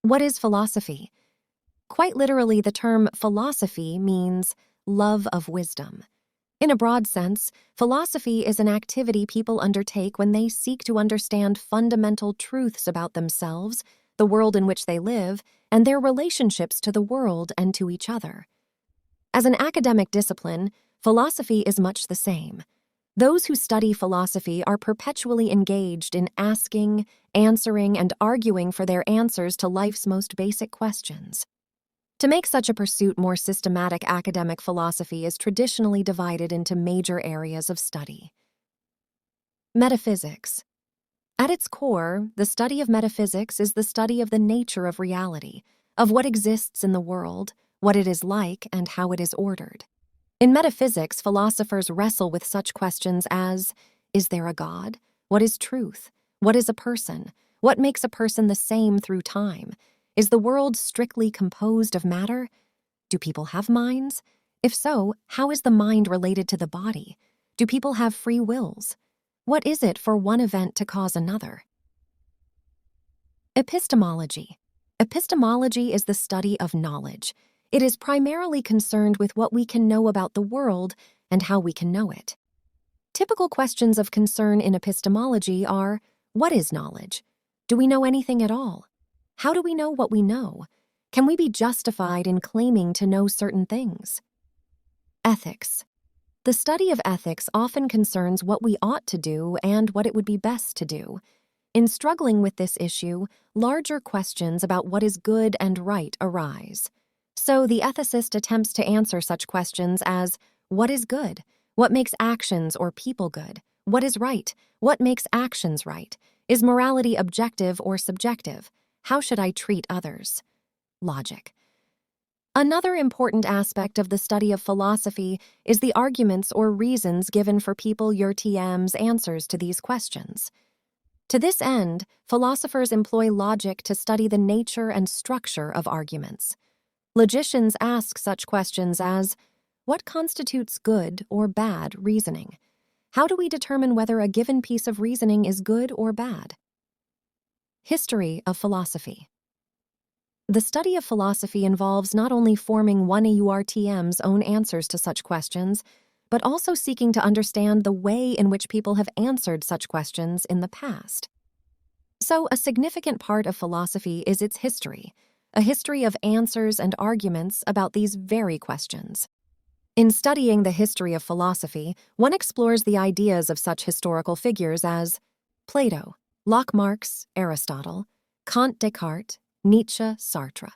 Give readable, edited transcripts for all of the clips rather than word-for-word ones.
What is philosophy? Quite literally, the term philosophy means love of wisdom. In a broad sense, philosophy is an activity people undertake when they seek to understand fundamental truths about themselves, the world in which they live, and their relationships to the world and to each other. As an academic discipline, philosophy is much the same. Those who study philosophy are perpetually engaged in asking, answering, and arguing for their answers to life's most basic questions. To make such a pursuit more systematic, academic philosophy is traditionally divided into major areas of study. Metaphysics. At its core, the study of metaphysics is the study of the nature of reality, of what exists in the world, what it is like, and how it is ordered. In metaphysics, philosophers wrestle with such questions as, is there a God? What is truth? What is a person? What makes a person the same through time? Is the world strictly composed of matter? Do people have minds? If so, how is the mind related to the body? Do people have free wills? What is it for one event to cause another? Epistemology. Epistemology is the study of knowledge. It is primarily concerned with what we can know about the world and how we can know it. Typical questions of concern in epistemology are, what is knowledge? Do we know anything at all? How do we know what we know? Can we be justified in claiming to know certain things? Ethics. The study of ethics often concerns what we ought to do and what it would be best to do. In struggling with this issue, larger questions about what is good and right arise. So the ethicist attempts to answer such questions as, what is good? What makes actions or people good? What is right? What makes actions right? Is morality objective or subjective? How should I treat others? Logic. Another important aspect of the study of philosophy is the arguments or reasons given for people URTM's answers to these questions. To this end, philosophers employ logic to study the nature and structure of arguments. Logicians ask such questions as, what constitutes good or bad reasoning? How do we determine whether a given piece of reasoning is good or bad? History of philosophy. The study of philosophy involves not only forming one URTM's own answers to such questions, but also seeking to understand the way in which people have answered such questions in the past. So, a significant part of philosophy is its history, a history of answers and arguments about these very questions. In studying the history of philosophy, one explores the ideas of such historical figures as Plato, Locke, Marx, Aristotle, Kant, Descartes, Nietzsche, Sartre.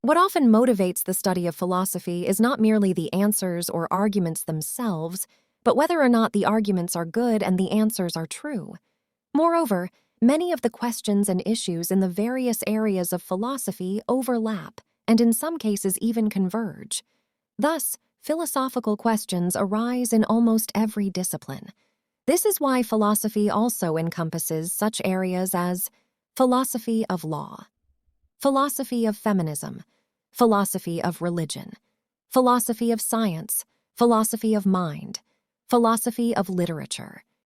What often motivates the study of philosophy is not merely the answers or arguments themselves, but whether or not the arguments are good and the answers are true. Moreover, many of the questions and issues in the various areas of philosophy overlap and in some cases even converge. Thus, philosophical questions arise in almost every discipline. This is why philosophy also encompasses such areas as philosophy of law, philosophy of feminism, philosophy of religion, philosophy of science, philosophy of mind, philosophy of literature,